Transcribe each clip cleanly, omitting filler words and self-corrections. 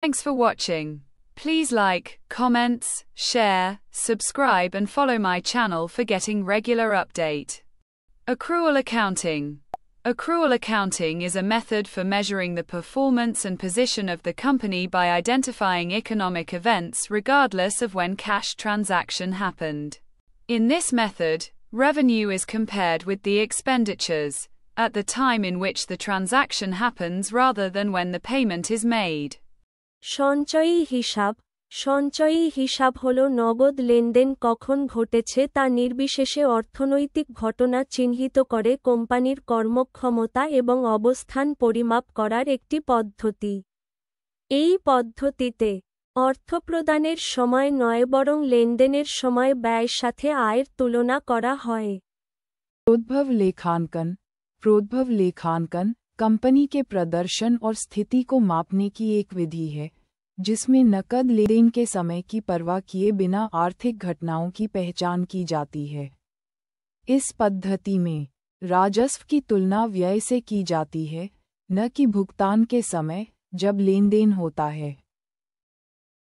Thanks for watching. Please like, comments, share, subscribe and follow my channel for getting regular update. Accrual accounting. Accrual accounting is a method for measuring the performance and position of the company by identifying economic events regardless of when cash transaction happened. In this method, revenue is compared with the expenditures at the time in which the transaction happens rather than when the payment is made. সঞ্চয়ী হিসাব সঞ্চয়ী হিসাব হল নগদ লেনদেন কখন ঘটেছে তা নির্বিশেষে অর্থনৈতিক ঘটনা চিহ্নিত করে কোম্পানির কর্মক্ষমতা এবং অবস্থান পরিমাপ করার একটি পদ্ধতি। এই পদ্ধতিতে অর্থ প্রদানের সময় নয় বরং লেনদেনের সময় ব্যয়ের সাথে আয়ের তুলনা করা হয়। प्रोद्भव लेखांकन कंपनी के प्रदर्शन और स्थिति को मापने की एक विधि है जिसमें नकद लेनदेन के समय की परवाह किए बिना आर्थिक घटनाओं की पहचान की जाती है। इस पद्धति में राजस्व की तुलना व्यय से की जाती है, न कि भुगतान के समय जब लेनदेन होता है।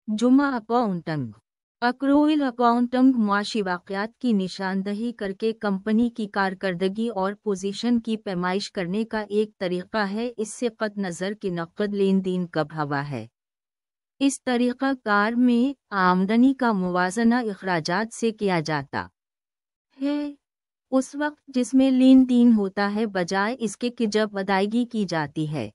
जुमा अकाउंटिंग। अक्रूवल अकाउंटिंग मुआशी वाक़यात की निशानदही करके कंपनी की कारकर्दगी और पोजीशन की पैमाइश करने का एक तरीक़ा है। इससे क़त नज़र कि नक़द लेन देन कब हुआ है। इस तरीक़ा कार में आमदनी का मुवाज़ना अखराजात से किया जाता है उस वक्त जिसमें लेन देन होता है बजाय इसके कि जब अदायगी की जाती है।